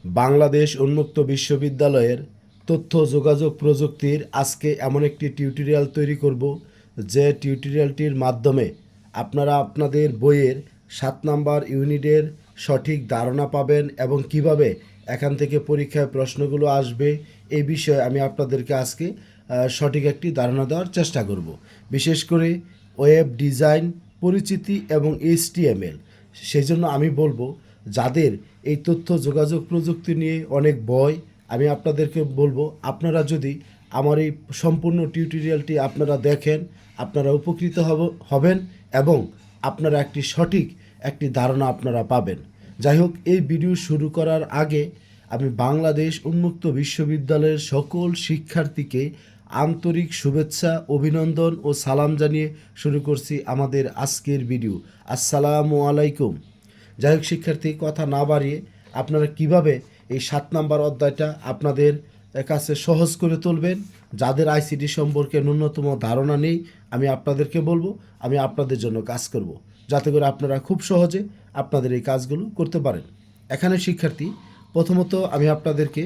বাংলাদেশ উন্মুক্ত বিশ্ববিদ্যালয়ের তথ্য যোগাযোগ প্রযুক্তির আজকে এমন একটি টিউটোরিয়াল তৈরি করব যে টিউটোরিয়ালটির মাধ্যমে আপনারা আপনাদের বইয়ের 7 নম্বর ইউনিটের সঠিক ধারণা পাবেন এবং কিভাবে এখান থেকে পরীক্ষায় প্রশ্নগুলো আসবে এই বিষয়ে আমি আপনাদেরকে আজকে সঠিক একটি ধারণা দেওয়ার চেষ্টা করব। বিশেষ করে ওয়েব ডিজাইন পরিচিতি এবং HTML। সেই জন্য আমি বলবো যাদের এই তথ্য যোগাযোগ প্রযুক্তি নিয়ে অনেক ভয়, আমি আপনাদেরকে বলবো আপনারা যদি আমার এই সম্পূর্ণ টিউটোরিয়ালটি আপনারা দেখেন, আপনারা উপকৃত হবেন এবং আপনারা একটি সঠিক একটি ধারণা আপনারা পাবেন। যাই হোক, এই ভিডিও শুরু করার আগে আমি বাংলাদেশ উন্মুক্ত বিশ্ববিদ্যালয়ের সকল শিক্ষার্থীকে আন্তরিক শুভেচ্ছা, অভিনন্দন ও সালাম জানিয়ে শুরু করছি আমাদের আজকের ভিডিও। আসসালামু আলাইকুম। যাই হোক শিক্ষার্থী, কথা না বাড়িয়ে আপনারা কিভাবে এই 7 নম্বর অধ্যায়টা আপনাদের কাছে সহজ করে তুলবেন, যাদের আইসিটি সম্পর্কে ন্যূনতম ধারণা নেই, আমি আপনাদেরকে বলবো, আমি আপনাদের জন্য কাজ করব, যাতে করে আপনারা খুব সহজে আপনাদের এই কাজগুলো করতে পারেন। এখানে শিক্ষার্থী, প্রথমত আমি আপনাদেরকে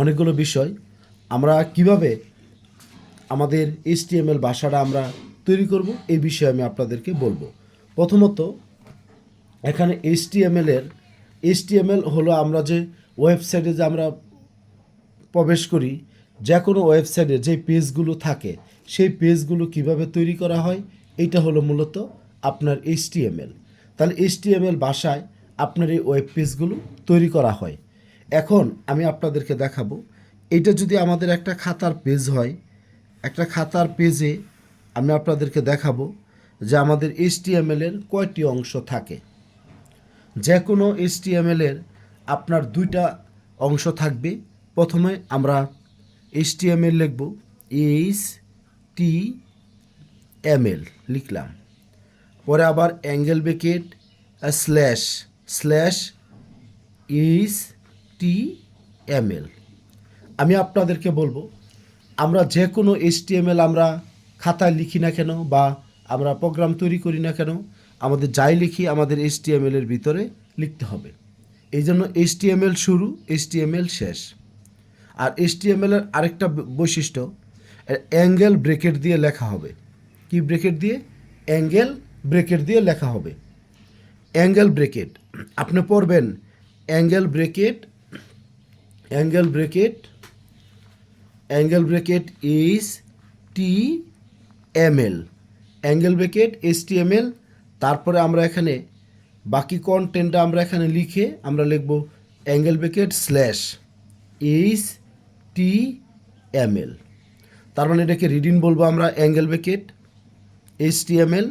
অনেকগুলো বিষয় আমরা কিভাবে আমাদের HTML ভাষাটা আমরা তৈরি করব এই বিষয়ে আমি আপনাদেরকে বলবো। প্রথমত এখানে HTML হলো আমরা যে ওয়েবসাইটে যে আমরা প্রবেশ করি, যে কোনো ওয়েবসাইটে যে পেজগুলো থাকে সেই পেজগুলো কিভাবে তৈরি করা হয়, এইটা হলো মূলত আপনার HTML। তাহলে HTML ভাষায় আপনার এই ওয়েব পেজগুলো তৈরি করা হয়। এখন আমি আপনাদেরকে দেখাবো, এইটা যদি আমাদের একটা খাতার পেজ হয়, একটা খাতার পেজে আমি আপনাদেরকে দেখাবো যে আমাদের HTML-এর কয়টি অংশ থাকে। যে কোনো HTML-এর আপনার 2টা অংশ থাকবে। প্রথমে আমরা HTML লিখব, HTML লিখলাম, পরে আবার অ্যাঙ্গেল ব্র্যাকেট স্ল্যাশ HTML। আমি আপনাদেরকে বলবো, আমরা যে কোনো HTML আমরা খাতায় লিখি না কেন বা আমরা প্রোগ্রাম তৈরি করি না কেন, আমাদের যাই লিখি আমাদের HTML-এর ভিতরে লিখতে হবে। এই জন্য HTML শুরু, HTML শেষ। আর HTML-এর আরেকটা বৈশিষ্ট্য, অ্যাঙ্গেল ব্র্যাকেট দিয়ে লেখা হবে। কি ব্র্যাকেট দিয়ে? অ্যাঙ্গেল ব্র্যাকেট দিয়ে লেখা হবে। অ্যাঙ্গেল ব্র্যাকেট আপনি পড়বেন, angle bracket HTML, angle bracket HTML। তারপরে আমরা এখানে বাকি কন্টেন্টটা আমরা এখানে লিখে আমরা লিখব অ্যাঙ্গেল ব্র্যাকেট স্ল্যাশ HTML। তার মানে এটাকে রিডিং বলবো আমরা অ্যাঙ্গেল ব্র্যাকেট HTML,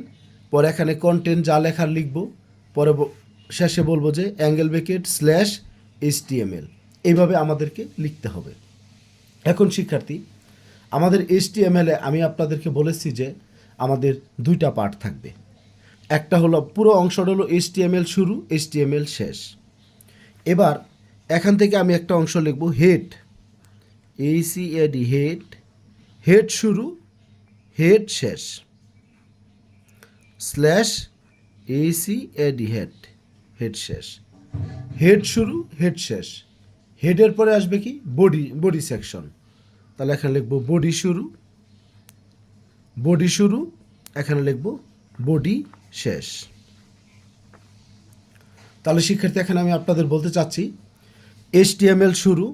পরে এখানে কন্টেন্ট যা লেখার লিখব, পরে শেষে বলবো যে অ্যাঙ্গেল ব্র্যাকেট স্ল্যাশ HTML। এইভাবে আমাদেরকে লিখতে হবে। এখন শিক্ষার্থী, আমাদের HTML-এ আমি আপনাদেরকে বলেছি যে আমাদের 2টা পার্ট থাকবে। একটা হলো পুরো অংশটা হলো HTML শুরু, HTML শেষ। এবার এখান থেকে আমি একটা অংশ লিখব হেড, হেড শুরু, হেড শেষ, স্ল্যাশ হেড শেষ। হেড শুরু, হেড শেষ। হেডের পরে আসবে কি? Body section. তাহলে এখানে লিখব বডি শুরু, এখানে লিখব বডি শেষ। তাহলে শিক্ষার্থী, এখানে আমি আপনাদের বলতে চাচ্ছি HTML শুরু,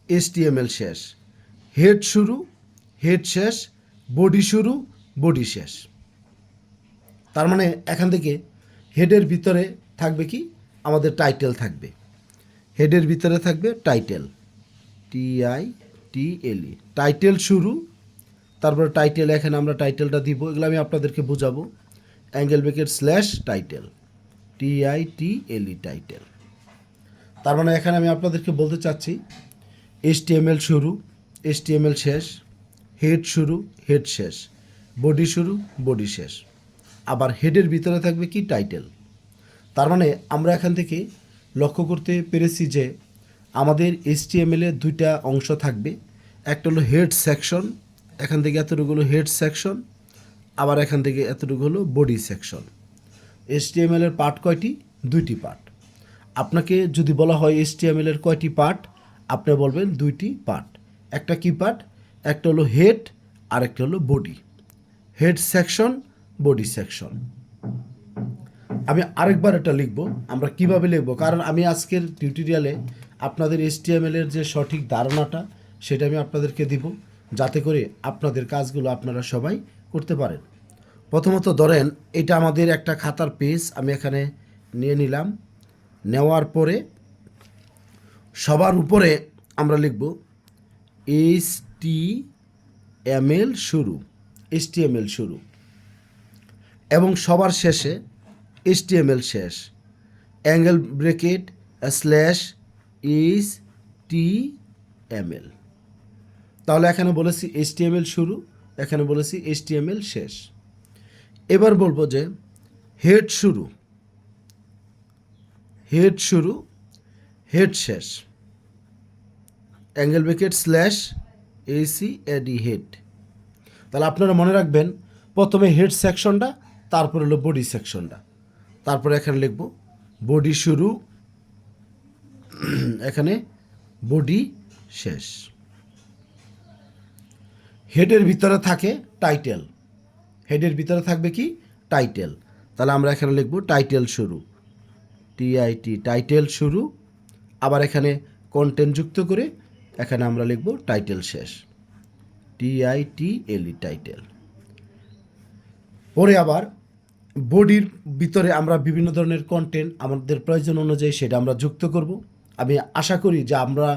HTML শেষ, হেড শুরু, হেড শেষ, বডি শুরু, বডি শেষ। তার মানে এখান থেকে হেডের ভিতরে থাকবে কি? আমাদের টাইটেল থাকবে। হেডের ভিতরে থাকবে টাইটেল, TITLE, টাইটেল শুরু, তারপরে টাইটেল, এখানে আমরা টাইটেলটা দিব, এগুলো আমি আপনাদেরকে বোঝাবো। Angle bracket slash title, TITLE, title. তার মানে এখানে আমি আপনাদেরকে বলতে চাচ্ছি HTML শুরু, HTML শেষ, হেড শুরু, হেড শেষ, বডি শুরু, বডি শেষ। আবার হেডের ভিতরে থাকবে কি? টাইটেল। তার মানে আমরা এখান থেকে লক্ষ্য করতে পেরেছি যে আমাদের HTML-এ 2টা অংশ থাকবে। একটা হলো হেড সেকশন, এখান থেকে এতটুকু হলো হেড সেকশন, আবার এখান থেকে এতটুকু হলো বডি সেকশন। HTML-এর পার্ট কয়টি? 2টি পার্ট। আপনাকে যদি বলা হয় HTML এর কয়টি পার্ট, আপনি বলবেন 2টি পার্ট। একটা কি পার্ট? একটা হলো হেড আর একটা হলো body. Head section, body section. আমি আরেকবার এটা লিখব, আমরা কিভাবে লিখব, কারণ আমি আজকের টিউটোরিয়ালে আপনাদের HTML এর যে সঠিক ধারণাটা সেটা আমি আপনাদেরকে দিব, যাতে করে আপনাদের কাজগুলো আপনারা সবাই করতে পারেন। প্রথমত ধরেন এটা আমাদের একটা খাতার পেজ, আমি এখানে নিয়ে নিলাম। নেওয়ার পরে সবার উপরে আমরা লিখব HTML শুরু, HTML শুরু, এবং সবার শেষে HTML শেষ, অ্যাঙ্গেল ব্রেকেট স্ল্যাশ HTML। তাহলে এখানে বলেছি HTML শুরু, এখানে বলেছি HTML শেষ। এবার বলবো যে হেড শুরু, হেড শুরু, হেড শেষ, angle bracket slash ACAD head. তাহলে আপনারা মনে রাখবেন প্রথমে হেড সেকশনটা, তারপর হলো বডি সেকশনটা, তারপরে এখানে লিখব বডি শুরু, এখানে বডি শেষ। হেডের ভিতরে থাকে টাইটেল, হেডের ভিতরে থাকবে কি? টাইটেল। তাহলে আমরা এখানে লিখব টাইটেল শুরু, TIT টাইটেল শুরু, আবার এখানে কন্টেন্ট যুক্ত করে এখানে আমরা লিখব টাইটেল শেষ, TITLE টাইটেল। পরে আবার বডির ভিতরে আমরা বিভিন্ন ধরনের কন্টেন্ট আমাদের প্রয়োজন অনুযায়ী সেটা আমরা যুক্ত করব। আমি আশা করি যে আমরা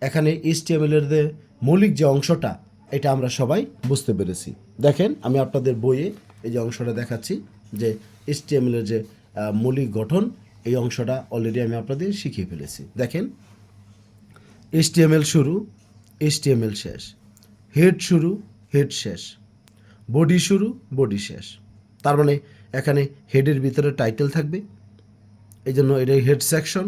এখানে HTML এর যে মৌলিক যে অংশটা, এটা আমরা সবাই বুঝতে পেরেছি। দেখেন আমি আপনাদের বইয়ে এই যে অংশটা দেখাচ্ছি, যে HTML এর যে মৌলিক গঠন, এই অংশটা অলরেডি আমি আপনাদের শিখিয়ে ফেলেছি। দেখেন HTML শুরু, HTML শেষ, হেড শুরু, হেড শেষ, বডি শুরু, বডি শেষ। তার মানে এখানে হেডের ভিতরে টাইটেল থাকবে, এই জন্য এটা হেড সেকশন,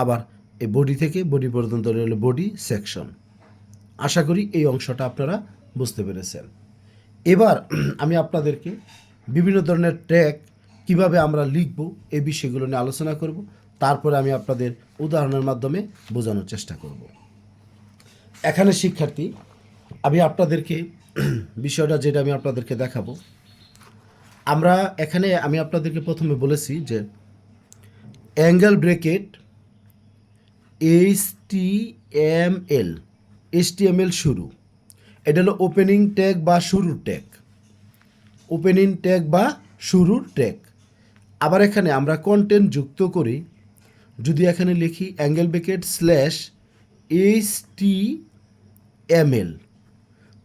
আবার এই বডি থেকে বডি পর্যন্ত হলো বডি সেকশন। আশা করি এই অংশটা আপনারা বুঝতে পেরেছেন। এবার আমি আপনাদেরকে বিভিন্ন ধরনের ট্যাগ কিভাবে আমরা লিখব এই বিষয়গুলো নিয়ে আলোচনা করব, তারপরে আমি আপনাদের উদাহরণের মাধ্যমে বোঝানোর চেষ্টা করব। এখানে শিক্ষার্থী, আমি আপনাদেরকে বিষয়টা যেটা আমি আপনাদেরকে দেখাবো, আমরা এখানে আমি আপনাদেরকে প্রথমে বলেছি যে অ্যাঙ্গেল ব্রেকেট HTML শুরু, এটা হলো ওপেনিং ট্যাগ বা শুরুর ট্যাগ, ওপেনিং ট্যাগ বা শুরুর ট্যাগ। আবার এখানে আমরা কন্টেন্ট যুক্ত করি, যদি এখানে লিখি অ্যাঙ্গেল ব্রেকেট স্ল্যাশ HTML,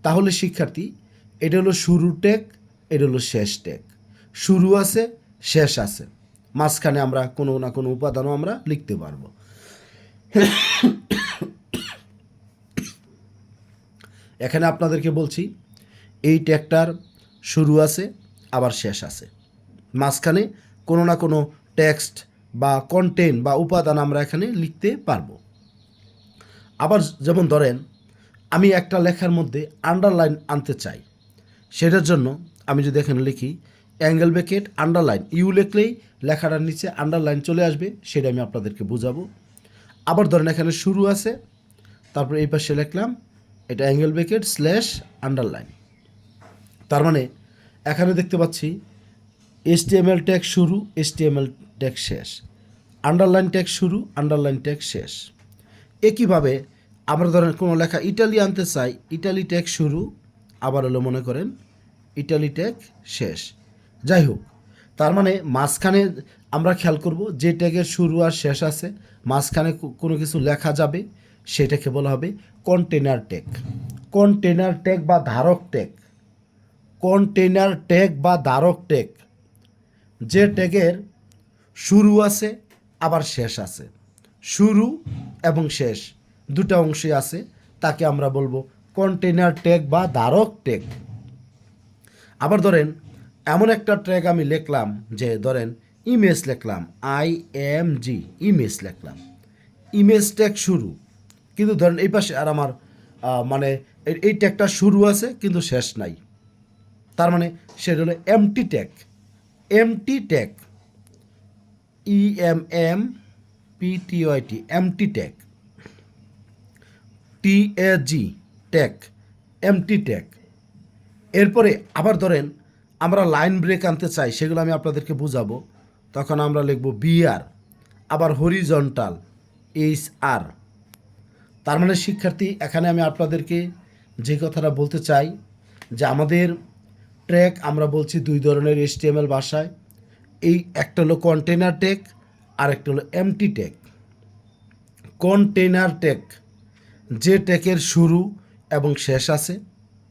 তাহলে শিক্ষার্থী এটা হলো শুরুর ট্যাগ, এটা হলো শেষ ট্যাগ। শুরু আছে, শেষ আছে, মাঝখানে আমরা কোনো না কোনো উপাদানও আমরা লিখতে পারবো। এখানে আপনাদেরকে বলছি এই ট্যাগটার শুরু আছে, আবার শেষ আছে, মাঝখানে কোনো না কোনো টেক্সট বা কন্টেন্ট বা উপাদান আমরা এখানে লিখতে পারবো। আবার যেমন ধরেন আমি একটা লেখার মধ্যে আন্ডারলাইন আনতে চাই, সেটার জন্য আমি যদি এখানে লিখি অ্যাঙ্গেল ব্রেকেট আন্ডারলাইন, ইউ লিখলেই লেখাটার নিচে আন্ডারলাইন চলে আসবে, সেটা আমি আপনাদেরকে বোঝাবো। আবার ধরেন এখানে শুরু আছে, তারপর এই পাশে লিখলাম এটা অ্যাঙ্গেল ব্রেকেট স্ল্যাশ আন্ডারলাইন। তার মানে এখানে দেখতে পাচ্ছি HTML ট্যাগ শুরু, HTML ট্যাগ শেষ, আন্ডারলাইন ট্যাগ শুরু, আন্ডারলাইন ট্যাগ শেষ। একইভাবে আমরা ধরেন কোনো লেখা ইটালি আনতে চাই, ইটালি ট্যাগ শুরু, আবার হলো মনে করেন ইটালি ট্যাগ শেষ। যাই হোক, তার মানে মাঝখানে আমরা খেয়াল করব যে ট্যাগের শুরু আর শেষ আছে, মাঝখানে কোনো কিছু লেখা যাবে, সেটাকে বলা হবে কন্টেনার ট্যাগ, কন্টেনার ট্যাগ বা ধারক ট্যাগ, কন্টেনার ট্যাগ বা ধারক ট্যাগ। যে ট্যাগের শুরু আছে আবার শেষ আছে, শুরু এবং শেষ দুটো অংশই আছে, তাকে আমরা বলবো কন্টেনার ট্যাগ বা ধারক ট্যাগ। আবার ধরেন এমন একটা ট্যাগ আমি লিখলাম, যে ধরেন ইমেজ লিখলাম, IMG ইমেজ লিখলাম, ইমেজ ট্যাগ শুরু, কিন্তু ধরেন এই পাশে আর আমার মানে এই ট্যাগটা শুরু আছে কিন্তু শেষ নাই, তার মানে সেটা হলো MT tag, MT tag, EMM PTYT MT tag, TAG tag, MT tag. এরপরে আবার ধরেন আমরা লাইন ব্রেক আনতে চাই, সেগুলো আমি আপনাদেরকে বুঝাবো। তখন আমরা লিখব BR, আবার হরিজন্টাল HR। তার মানে শিক্ষার্থী, এখানে আমি আপনাদেরকে যে কথাটা বলতে চাই যে আমাদের ট্র্যাক আমরা বলছি দুই ধরনের HTML ভাষায়। এই একটা হলো কন্টেনার ট্যাগ আর একটা হলো এমটি ট্যাগ। কন্টেনার ট্যাগ, যে ট্যাগের শুরু এবং শেষ আছে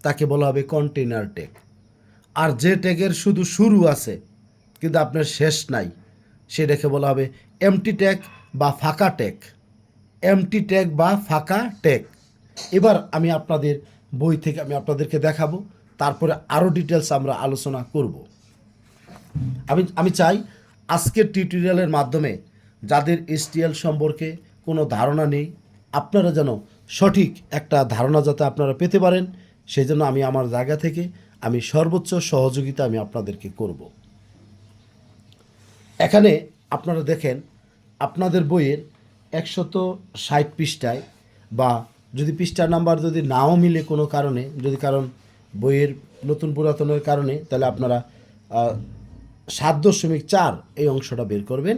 তাকে বলা হবে কন্টেনার ট্যাগ। আর যে ট্যাগের শুধু শুরু আছে কিন্তু আপনার শেষ নাই, সেটাকে বলা হবে এমটি ট্যাগ বা ফাঁকা ট্যাগ। এমটি ট্যাগ বা ফাঁকা ট্যাগ। এবার আমি আপনাদের বই থেকে আমি আপনাদেরকে দেখাবো, তারপরে আরও ডিটেলস আমরা আলোচনা করব। আমি চাই আজকের টিউটোরিয়ালের মাধ্যমে যাদের STL সম্পর্কে কোনো ধারণা নেই, আপনারা যেন সঠিক একটা ধারণা যাতে আপনারা পেতে পারেন, সেই জন্য আমি আমার জায়গা থেকে আমি সর্বোচ্চ সহযোগিতা আমি আপনাদেরকে করব। এখানে আপনারা দেখেন আপনাদের বইয়ের 160 পৃষ্ঠায়, বা যদি পৃষ্ঠার নাম্বার যদি নাও মিলে কোনো কারণে, যদি কারণ বইয়ের নতুন পুরাতনের কারণে, তাহলে আপনারা 7.4 এই অংশটা বের করবেন।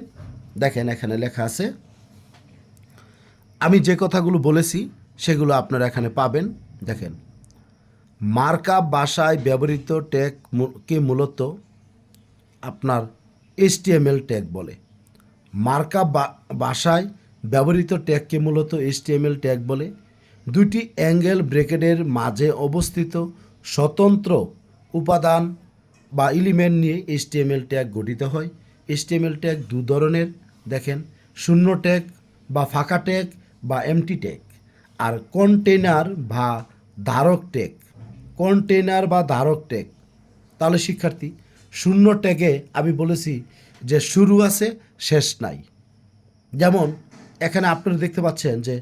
দেখেন এখানে লেখা আছে, আমি যে কথাগুলো বলেছি সেগুলো আপনারা এখানে পাবেন। দেখেন, মার্কআপ ভাষায় ব্যবহৃত ট্যাগকে মূলত আপনার HTML ট্যাগ বলে। মার্কআপ ভাষায় ব্যবহৃত ট্যাগকে মূলত HTML ট্যাগ বলে। দুটি অ্যাঙ্গেল ব্র্যাকেটের মাঝে অবস্থিত স্বতন্ত্র উপাদান বা এলিমেন্ট নিয়ে HTML ট্যাগ গঠিত হয়। HTML ট্যাগ দু ধরনের, দেখেন, শূন্য ট্যাগ বা ফাঁকা ট্যাগ বা এমটি ট্যাগ, আর কন্টেনার বা ধারক ট্যাগ। কন্টেনার বা ধারক ট্যাগ। তাহলে শিক্ষার্থী, শূন্য ট্যাগে আমি বলেছি যে শুরু আছে শেষ নাই। যেমন এখানে আপনারা দেখতে পাচ্ছেন যে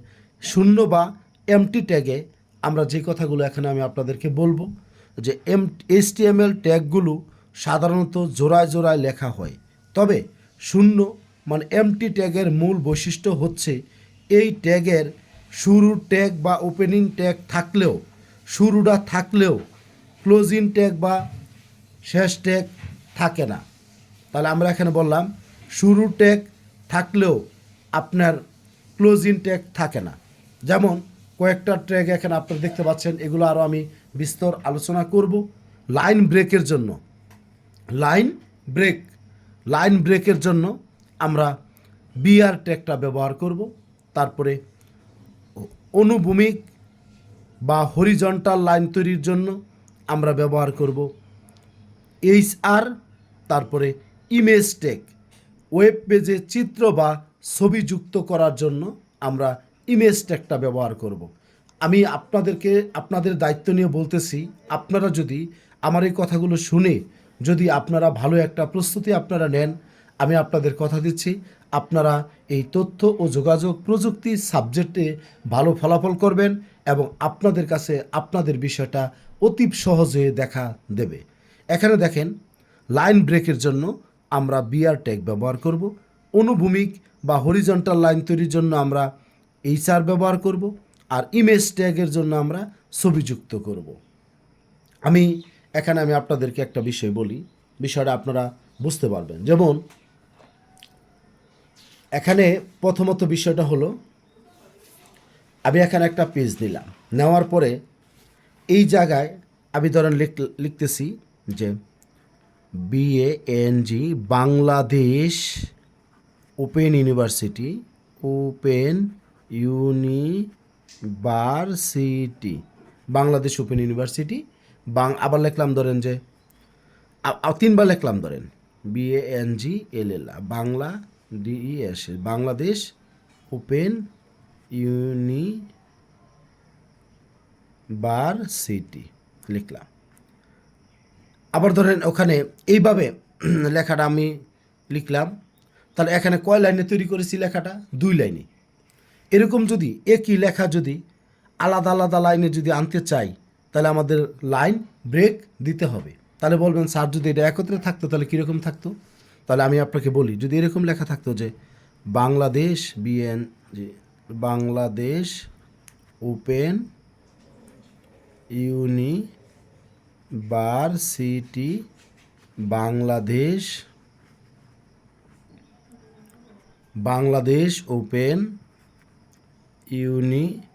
শূন্য বা এমটি ট্যাগে আমরা যে কথাগুলো এখানে আমি আপনাদেরকে বলবো, যে HTML ট্যাগগুলো সাধারণত জোড়ায় জোড়ায় লেখা হয়। তবে শূন্য মানে এমটি ট্যাগের মূল বৈশিষ্ট্য হচ্ছে এই ট্যাগের শুরুর ট্যাগ বা ওপেনিং ট্যাগ থাকলেও, শুরুটা থাকলেও ক্লোজিং ট্যাগ বা শেষ ট্যাগ থাকে না। তাহলে আমরা এখানে বললাম শুরুর ট্যাগ থাকলেও আপনার ক্লোজিং ট্যাগ থাকে না। যেমন কয়েকটা ট্যাগ এখানে আপনারা দেখতে পাচ্ছেন, এগুলো আরও আমি বিস্তর আলোচনা করব। লাইন ব্রেকের জন্য, লাইন ব্রেকের জন্য আমরা BR ট্যাগটা ব্যবহার করব। তারপরে অনুভূমিক বা হরিজন্টাল লাইন তৈরির জন্য আমরা ব্যবহার করব HR। তারপরে ইমেজ ট্যাগ, ওয়েব পেজে চিত্র বা ছবি যুক্ত করার জন্য আমরা ইমেজ ট্যাগটা ব্যবহার করব। আমি আপনাদের দায়িত্ব নিয়ে বলতেছি, আপনারা যদি আমার এই কথাগুলো শুনে যদি আপনারা ভালো একটা প্রস্তুতি আপনারা নেন, আমি আপনাদের কথা দিচ্ছি আপনারা এই তথ্য ও যোগাযোগ প্রযুক্তি সাবজেক্টে ভালো ফলাফল করবেন এবং আপনাদের কাছে আপনাদের বিষয়টা অতি সহজে দেখা দেবে। এখানে দেখেন, লাইন ব্রেকের জন্য আমরা BR ট্যাগ ব্যবহার করব। অনুভূমিক বা হরিজন্টাল লাইন তৈরির জন্য আমরা HR ব্যবহার করব। আর ইমেজ ট্যাগের জন্য আমরা ছবি যুক্ত করব। আমি আপনাদেরকে একটা বিষয় বলি, বিষয়টা আপনারা বুঝতে পারবেন। যেমন এখানে প্রথমত বিষয়টা হলো, আমি এখানে একটা পেজ নিলাম, নেওয়ার পরে এই জায়গায় আমি ধরেন লিখতেছি যে BANG Bangladesh open university, Bangladesh open university. আবার লিখলাম ধরেন যে 3বার লিখলাম, ধরেন BANGLL Bangla DES Bangladesh open university লিখলাম। আবার ধরেন ওখানে এইভাবে লেখাটা আমি লিখলাম। তাহলে এখানে কয় লাইনে তৈরি করেছি লেখাটা? 2 লাইনে। এরকম যদি একই লেখা যদি আলাদা আলাদা লাইনে যদি আনতে চাই, তাহলে আমাদের লাইন ব্রেক দিতে হবে। তাহলে বলবেন স্যার, যদি এটা একত্রে থাকতো তাহলে কীরকম থাকতো? তাহলে আমি আপনাকে বলি, যদি এরকম লেখা থাকতো যে Bangladesh BNG Bangladesh open university Bangladesh open university.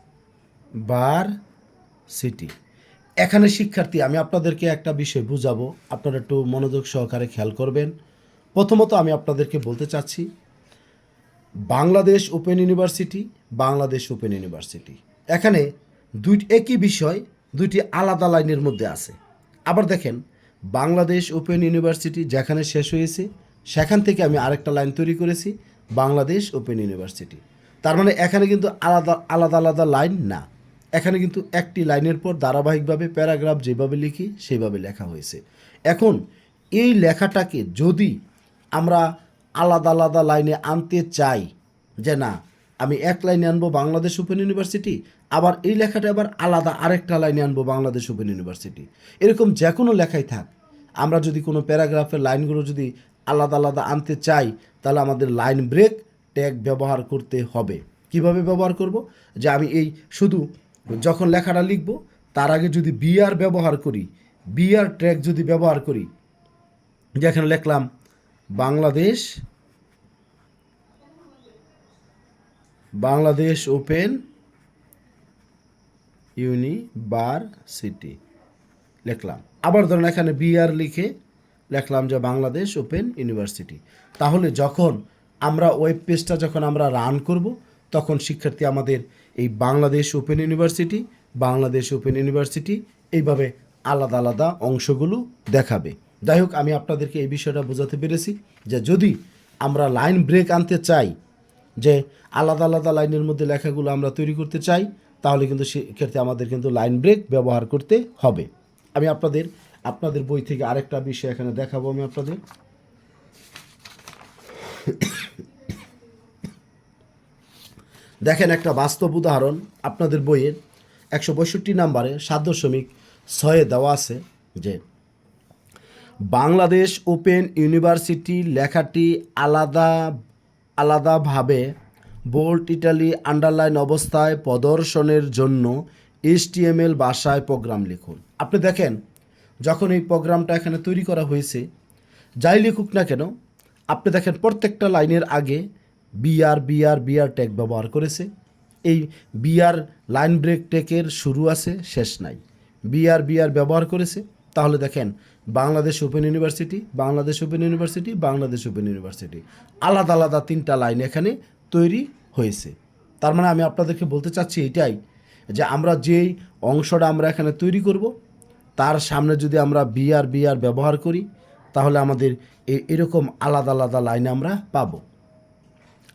এখানে শিক্ষার্থী আমি আপনাদেরকে একটা বিষয় বুঝাবো, আপনারা একটু মনোযোগ সহকারে খেয়াল করবেন। প্রথমত আমি আপনাদেরকে বলতে চাচ্ছি বাংলাদেশ ওপেন ইউনিভার্সিটি এখানে একই বিষয় দুইটি আলাদা লাইনের মধ্যে আছে। আবার দেখেন বাংলাদেশ ওপেন ইউনিভার্সিটি যেখানে শেষ হয়েছে সেখান থেকে আমি আরেকটা লাইন তৈরি করেছি বাংলাদেশ ওপেন ইউনিভার্সিটি। তার মানে এখানে কিন্তু আলাদা লাইন না, এখানে কিন্তু একটি লাইনের পর ধারাবাহিকভাবে প্যারাগ্রাফ যেভাবে লিখি সেইভাবে লেখা হয়েছে। এখন এই লেখাটাকে যদি আমরা আলাদা লাইনে আনতে চাই, যে না আমি এক লাইনে আনবো বাংলাদেশ ওপেন ইউনিভার্সিটি, আবার এই লেখাটা আবার আলাদা আরেকটা লাইনে আনবো বাংলাদেশ ওপেন ইউনিভার্সিটি, এরকম যে কোনো লেখাই থাক, আমরা যদি কোনো প্যারাগ্রাফের লাইনগুলো যদি আলাদা আনতে চাই তাহলে আমাদের লাইন ব্রেক ট্যাগ ব্যবহার করতে হবে। কিভাবে ব্যবহার করব? যে আমি এই শুধু যখন লেখাটা লিখব তার আগে যদি বিআর ব্যবহার করি, বিআর ট্যাগ যদি ব্যবহার করি, যেখানে লিখলাম বাংলাদেশ ওপেন ইউনিভার্সিটি লিখলাম, আবার ধরেন এখানে বিআর লিখে লিখলাম যে বাংলাদেশ ওপেন ইউনিভার্সিটি। তাহলে যখন আমরা ওয়েব পেজটা যখন আমরা রান করব তখন শিক্ষার্থী আমাদের এই বাংলাদেশ ওপেন ইউনিভার্সিটি এইভাবে আলাদা অংশগুলো দেখাবে। যাই হোক আমি আপনাদেরকে এই বিষয়টা বোঝাতে পেরেছি যে যদি আমরা লাইন ব্রেক আনতে চাই, যে আলাদা লাইনের মধ্যে লেখাগুলো আমরা তৈরি করতে চাই, তাহলে কিন্তু সেক্ষেত্রে আমাদের কিন্তু লাইন ব্রেক ব্যবহার করতে হবে। আমি আপনাদের বই থেকে আরেকটা বিষয় এখানে দেখাবো আমি আপনাদের। দেখেন একটা বাস্তব উদাহরণ আপনাদের বইয়ের 162 নাম্বারে 7.6 দেওয়া আছে যে বাংলাদেশ ওপেন ইউনিভার্সিটি লেখাটি আলাদাভাবে বোল্ড ইটালি আন্ডারলাইন অবস্থায় প্রদর্শনের জন্য HTML ভাষায় প্রোগ্রাম লিখুন। আপনি দেখেন যখন এই প্রোগ্রামটা এখানে তৈরি করা হয়েছে, যাই লিখুক না কেন, আপনি দেখেন প্রত্যেকটা লাইনের আগে বিআর ট্যাগ ব্যবহার করেছে। এই বিআর লাইন ব্রেক ট্যাগের শুরু আছে শেষ নাই, বিআর ব্যবহার করেছে। তাহলে দেখেন বাংলাদেশ ওপেন ইউনিভার্সিটি আলাদা তিনটা লাইন এখানে তৈরি হয়েছে। তার মানে আমি আপনাদেরকে বলতে চাচ্ছি এটাই, যে আমরা যেই অংশটা আমরা এখানে তৈরি করব তার সামনে যদি আমরা বিআর ব্যবহার করি তাহলে আমাদের এরকম আলাদা লাইন আমরা পাবো।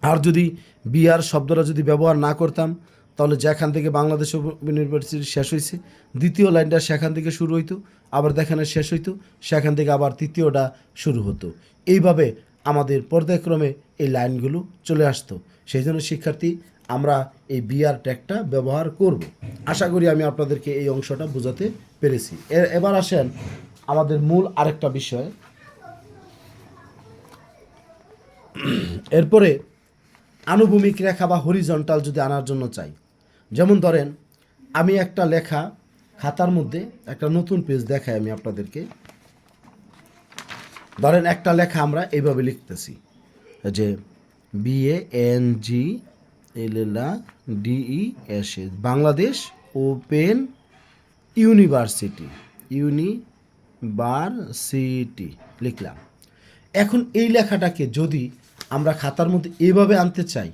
আর যদি বিআর শব্দটা যদি ব্যবহার না করতাম তাহলে যেখান থেকে বাংলাদেশ ইউনিভার্সিটি শেষ হয়েছে দ্বিতীয় লাইনটা সেখান থেকে শুরু হইতো, আবার যেখানে শেষ হইতো সেখান থেকে আবার তৃতীয়টা শুরু হতো। এইভাবে আমাদের পর্যায়ক্রমে এই লাইনগুলো চলে আসতো। সেই জন্য শিক্ষার্থী আমরা এই বিআর ট্যাগটা ব্যবহার করব। আশা করি আমি আপনাদেরকে এই অংশটা বোঝাতে পেরেছি। এবার আসেন আমাদের মূল আরেকটা বিষয়। এরপরে আনুভূমিক রেখা বা হরিজন্টাল যদি আনার জন্য চাই, যেমন ধরেন আমি একটা লেখা খাতার মধ্যে একটা নতুন পেজ দেখাই আমি আপনাদেরকে। ধরেন একটা লেখা আমরা এইভাবে লিখতেছি যে BANGLDES বাংলাদেশ ওপেন ইউনিভার্সিটি লিখলাম। এখন এই লেখাটাকে যদি আমরা খাতার মধ্যে এইভাবে আনতে চাই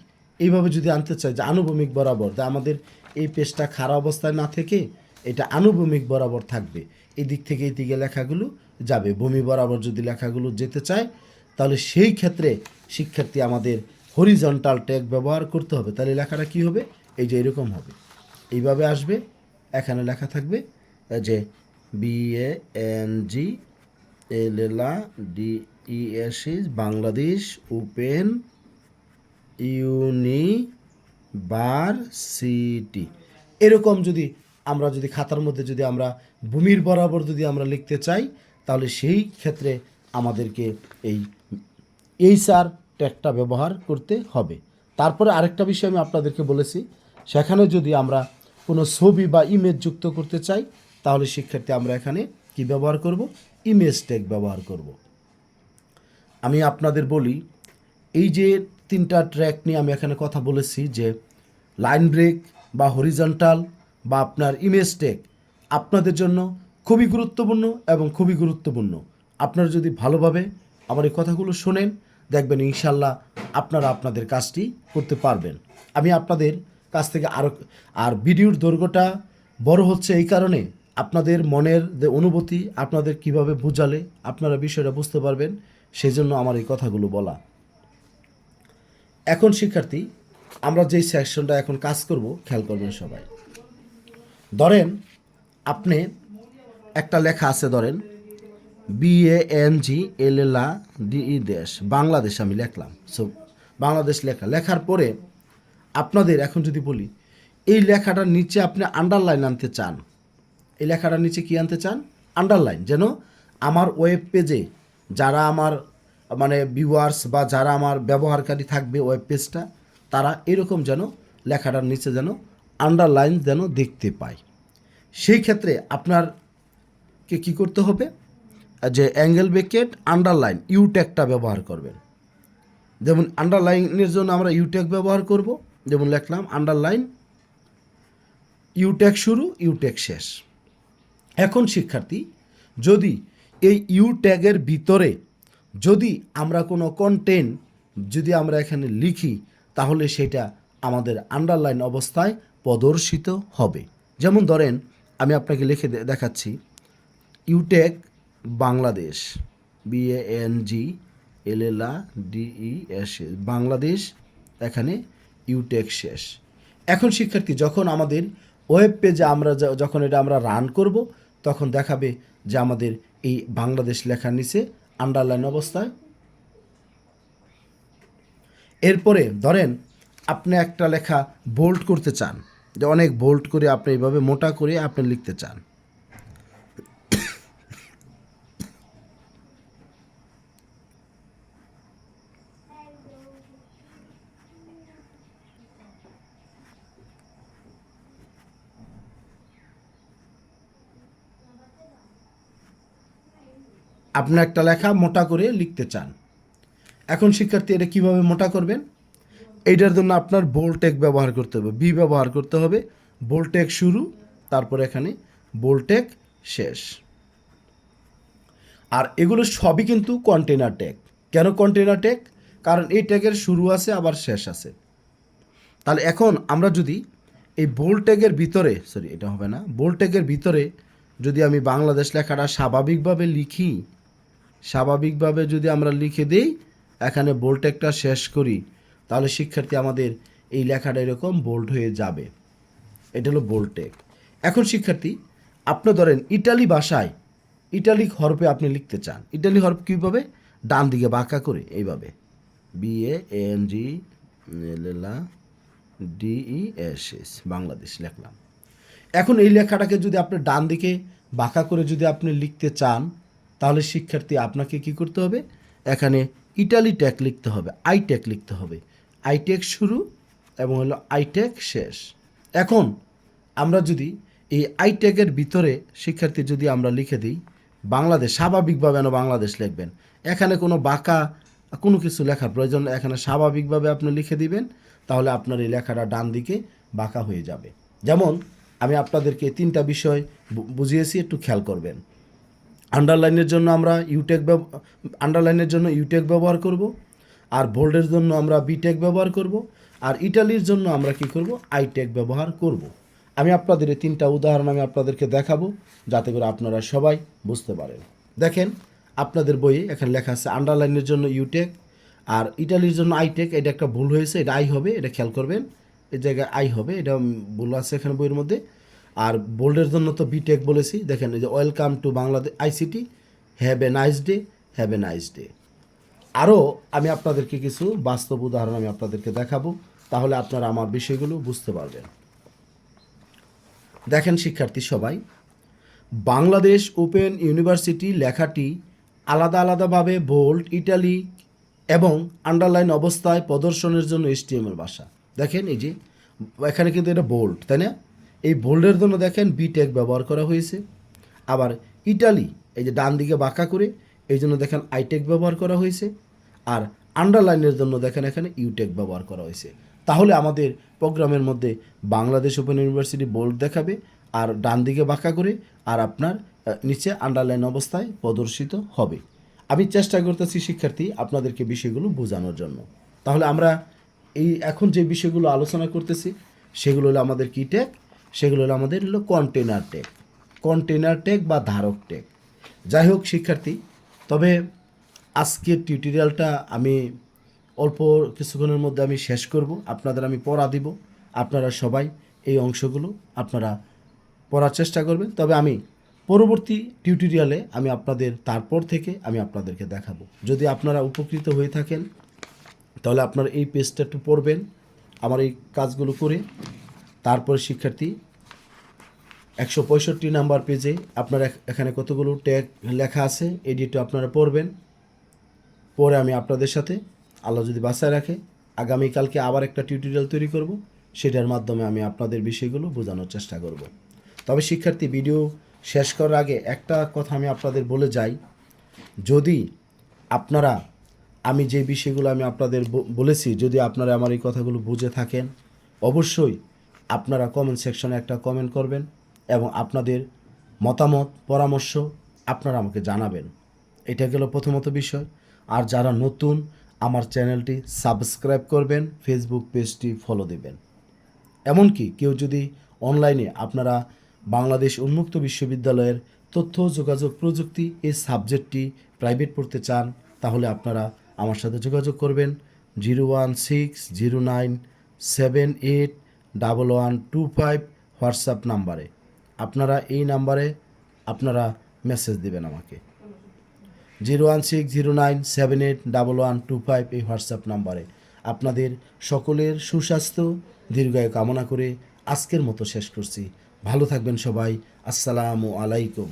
যে আনুভূমিক বরাবর, যে আমাদের এই পেজটা খাড়া অবস্থায় না থেকে এটা আনুভূমিক বরাবর থাকবে, এই দিক থেকে এই দিকে লেখাগুলো যাবে, ভূমি বরাবর যদি লেখাগুলো যেতে চায় তাহলে সেই ক্ষেত্রে শিক্ষার্থী আমাদের হরিজন্টাল ট্যাগ ব্যবহার করতে হবে। তাহলে লেখাটা কি হবে? এই যে এরকম হবে, এইভাবে আসবে, এখানে লেখা থাকবে যে BANGLDES বাংলাদেশ ওপেন ইউনিভার্সিটি। এরকম যদি আমরা খাতার মধ্যে যদি আমরা ভূমির বরাবর যদি আমরা লিখতে চাই তাহলে সেই ক্ষেত্রে আমাদেরকে এই HR ট্যাগটা ব্যবহার করতে হবে। তারপরে আরেকটা বিষয় আমি আপনাদেরকে বলেছি, সেখানে যদি আমরা কোনো ছবি বা ইমেজ যুক্ত করতে চাই তাহলে শিক্ষার্থী আমরা এখানে কি ব্যবহার করব? ইমেজ ট্যাগ ব্যবহার করব। আমি আপনাদের বলি, এই যে তিনটা ট্র্যাক নিয়ে আমি এখানে কথা বলেছি, যে লাইন ব্রেক বা হরিজন্টাল বা আপনার ইমেজ ট্যাগ আপনাদের জন্য খুবই গুরুত্বপূর্ণ এবং খুবই গুরুত্বপূর্ণ। আপনারা যদি ভালোভাবে আমার এই কথাগুলো শোনেন, দেখবেন ইনশাল্লাহ আপনারা আপনাদের কাজটি করতে পারবেন। আমি আপনাদের কাছ থেকে আর ভিডিওর দৈর্ঘ্যটা বড় হচ্ছে এই কারণে, আপনাদের মনের যে অনুভূতি আপনাদের কিভাবে বোঝালে আপনারা বিষয়টা বুঝতে পারবেন, সেই জন্য আমার এই কথাগুলো বলা। এখন শিক্ষার্থী, আমরা যেই সেকশনটা এখন কাজ করব খেয়াল করবেন সবাই। ধরেন আপনি একটা লেখা আছে, ধরেন BANGLLA দেশ, বাংলাদেশ আমি লিখলাম। সো বাংলাদেশ লেখার পরে আপনাদের এখন যদি বলি, এই লেখাটার নিচে আপনি আন্ডারলাইন আনতে চান, এই লেখাটার নিচে কি আনতে চান? আন্ডারলাইন, যেন আমার ওয়েব পেজে যারা আমার মানে ভিউয়ার্স বা যারা আমার ব্যবহারকারী থাকবে ওয়েব পেজটা, তারা এরকম যেন লেখাটার নিচে যেন আন্ডারলাইন যেন দেখতে পায়। সেই ক্ষেত্রে আপনারকে কী করতে হবে? যে অ্যাঙ্গেল ব্র্যাকেট আন্ডারলাইন ইউ ট্যাগটা ব্যবহার করবেন। যেমন আন্ডারলাইনের জন্য আমরা ইউ ট্যাগ ব্যবহার করব, যেমন লিখলাম আন্ডারলাইন, ইউ ট্যাগ শুরু, ইউ ট্যাগ শেষ। এখন শিক্ষার্থী, যদি এই ইউ ট্যাগের ভিতরে যদি আমরা কোনো কন্টেন্ট যদি আমরা এখানে লিখি, তাহলে সেটা আমাদের আন্ডারলাইন অবস্থায় প্রদর্শিত হবে। যেমন ধরেন আমি আপনাকে লিখে দেখাচ্ছি, you tag Bangladesh, BANGLLADES, Bangladesh, এখানে ইউ ট্যাগ শেষ। এখন শিক্ষার্থী, যখন আমাদের ওয়েব পেজে আমরা যখন এটা আমরা রান করব, তখন দেখাবে যে আমাদের এই বাংলাদেশ লেখার নিচে আন্ডারলাইন অবস্থায়। এরপরে ধরেন আপনি একটা লেখা বোল্ড করতে চান, যে অনেক বোল্ড করে আপনি এইভাবে মোটা করে আপনি লিখতে চান। আপনি একটা লেখা মোটা করে লিখতে চান। এখন শিক্ষার্থী, এটা কীভাবে মোটা করবেন? এইটার জন্য আপনার বোল্ড ট্যাগ ব্যবহার করতে হবে, বি ব্যবহার করতে হবে। বোল্ড ট্যাগ শুরু, তারপর এখানে বোল্ড ট্যাগ শেষ। আর এগুলো সবই কিন্তু কন্টেনার ট্যাগ। কেন কন্টেনার ট্যাগ? কারণ এই ট্যাগের শুরু আছে আবার শেষ আছে। তাহলে এখন আমরা যদি এই বোল্ড ট্যাগের ভিতরে, এটা হবে না, বোল্ড ট্যাগের ভিতরে যদি আমি বাংলাদেশ লেখাটা স্বাভাবিকভাবে লিখি, স্বাভাবিকভাবে যদি আমরা লিখে দিই, এখানে বোল্ড ট্যাগটা শেষ করি, তাহলে শিক্ষার্থী আমাদের এই লেখাটা এরকম বোল্ড হয়ে যাবে। এটা হলো বোল্ড ট্যাগ। এখন শিক্ষার্থী, আপনি ধরেন ইটালি ভাষায় ইটালিক হরফে আপনি লিখতে চান। ইটালি হরফ কীভাবে? ডান দিকে বাঁকা করে এইভাবে, BANGLLADES, বাংলাদেশ লিখলাম। এখন এই লেখাটাকে যদি আপনি ডান দিকে বাঁকা করে যদি আপনি লিখতে চান, তাহলে শিক্ষার্থী আপনাকে কি করতে হবে? এখানে ইটালি ট্যাগ লিখতে হবে, আই ট্যাগ লিখতে হবে। আই ট্যাগ শুরু এবং হলো আই ট্যাগ শেষ। এখন আমরা যদি এই আই ট্যাগের ভিতরে শিক্ষার্থী যদি আমরা লিখে দিই বাংলাদেশ, স্বাভাবিকভাবে বাংলাদেশ লিখবেন, এখানে কোনো বাঁকা কোনো কিছু লেখার প্রয়োজন, এখানে স্বাভাবিকভাবে আপনি লিখে দিবেন, তাহলে আপনার এই লেখাটা ডান দিকে বাঁকা হয়ে যাবে। যেমন আমি আপনাদেরকে তিনটা বিষয় বুঝিয়েছি, একটু খেয়াল করবেন। আন্ডারলাইনের জন্য আমরা আন্ডারলাইনের জন্য ইউ ট্যাগ ব্যবহার করব, আর বোল্ডের জন্য আমরা বি ট্যাগ ব্যবহার করব, আর ইটালির জন্য আমরা কি করব? আই ট্যাগ ব্যবহার করব। আমি আপনাদের এই তিনটা উদাহরণ আমি আপনাদেরকে দেখাবো, যাতে করে আপনারা সবাই বুঝতে পারেন। দেখেন আপনাদের বইয়ে এখানে লেখা আছে আন্ডারলাইনের জন্য ইউ ট্যাগ আর ইটালির জন্য আই ট্যাগ। এটা একটা ভুল হয়েছে, এটা আই হবে, এটা খেয়াল করবেন, এই জায়গায় আই হবে, এটা ভুল আছে এখানে বইয়ের মধ্যে। আর বোল্ডের জন্য তো বি ট্যাগ বলেছি। দেখেন এই যে welcome to Bangladesh ICT, have a nice day, have a nice day. আরও আমি আপনাদেরকে কিছু বাস্তব উদাহরণ আমি আপনাদেরকে দেখাবো, তাহলে আপনারা আমার বিষয়গুলো বুঝতে পারবেন। দেখেন শিক্ষার্থী সবাই, বাংলাদেশ ওপেন ইউনিভার্সিটি লেখাটি আলাদা আলাদাভাবে বোল্ড, ইটালিক এবং আন্ডারলাইন অবস্থায় প্রদর্শনের জন্য HTML ভাষা। দেখেন এই যে এখানে কিন্তু এটা বোল্ড, তাই না? এই বোল্ডের জন্য দেখেন বি ট্যাগ ব্যবহার করা হয়েছে। আবার ইটালি এই যে ডান দিকে বাঁকা করে এই জন্য দেখেন আই ট্যাগ ব্যবহার করা হয়েছে। আর আন্ডারলাইনের জন্য দেখেন এখানে ইউ ট্যাগ ব্যবহার করা হয়েছে। তাহলে আমাদের প্রোগ্রামের মধ্যে বাংলাদেশ ওপেন ইউনিভার্সিটি বোল্ড দেখাবে আর ডান দিকে বাঁকা করে, আর আপনার নিচে আন্ডারলাইন অবস্থায় প্রদর্শিত হবে। আমি চেষ্টা করতেছি শিক্ষার্থী আপনাদেরকে বিষয়গুলো বোঝানোর জন্য। তাহলে আমরা এই এখন যে বিষয়গুলো আলোচনা করতেছি সেগুলো হলো আমাদের কি ট্যাগ, সেগুলো হলো আমাদের হলো কন্টেনার ট্যাগ, কন্টেনার ট্যাগ বা ধারক ট্যাগ। যাই হোক শিক্ষার্থী, তবে আজকের টিউটোরিয়ালটা আমি অল্প কিছুক্ষণের মধ্যে আমি শেষ করব। আপনাদের আমি পড়া দিব, আপনারা সবাই এই অংশগুলো আপনারা পড়ার চেষ্টা করবেন। তবে আমি পরবর্তী টিউটোরিয়ালে আমি আপনাদের তারপর থেকে আমি আপনাদেরকে দেখাবো। যদি আপনারা উপকৃত হয়ে থাকেন তাহলে আপনারা এই পেজটা একটু পড়বেন আমার এই কাজগুলো করে। তারপরে শিক্ষার্থী 165 নাম্বার পেজে আপনারা এখানে কতগুলো ট্যাগ লেখা আছে, এডিটও আপনারা পড়বেন। পরে আমি আপনাদের সাথে আল্লাহ যদি বাঁচায় রাখে আগামীকালকে আবার একটা টিউটোরিয়াল তৈরি করব, সেটার মাধ্যমে আমি আপনাদের বিষয়গুলো বোঝানোর চেষ্টা করব। তবে শিক্ষার্থী ভিডিও শেষ করার আগে একটা কথা আমি আপনাদের বলে যাই, যদি আপনারা আমি যে বিষয়গুলো আমি আপনাদের বলেছি যদি আপনারা আমার এই কথাগুলো বুঝে থাকেন অবশ্যই আপনারা কমেন্ট সেকশনে একটা কমেন্ট করবেন এবং আপনাদের মতামত পরামর্শ আপনারা আমাকে জানাবেন। এটা গেল প্রথমত বিষয়। আর যারা নতুন আমার চ্যানেলটি সাবস্ক্রাইব করবেন, ফেসবুক পেজটি ফলো দেবেন। এমনকি কেউ যদি অনলাইনে আপনারা বাংলাদেশ উন্মুক্ত বিশ্ববিদ্যালয়ের তথ্য যোগাযোগ প্রযুক্তি এই সাবজেক্টটি প্রাইভেট পড়তে চান তাহলে আপনারা আমার সাথে যোগাযোগ করবেন 01609781125 হোয়াটসঅ্যাপ নাম্বারে। আপনারা এই নাম্বারে আপনারা মেসেজ দেবেন আমাকে 01609781125 এই হোয়াটসঅ্যাপ নাম্বারে। আপনাদের সকলের সুস্বাস্থ্য দীর্ঘায়ু কামনা করে আজকের মতো শেষ করছি। ভালো থাকবেন সবাই। আসসালামু আলাইকুম।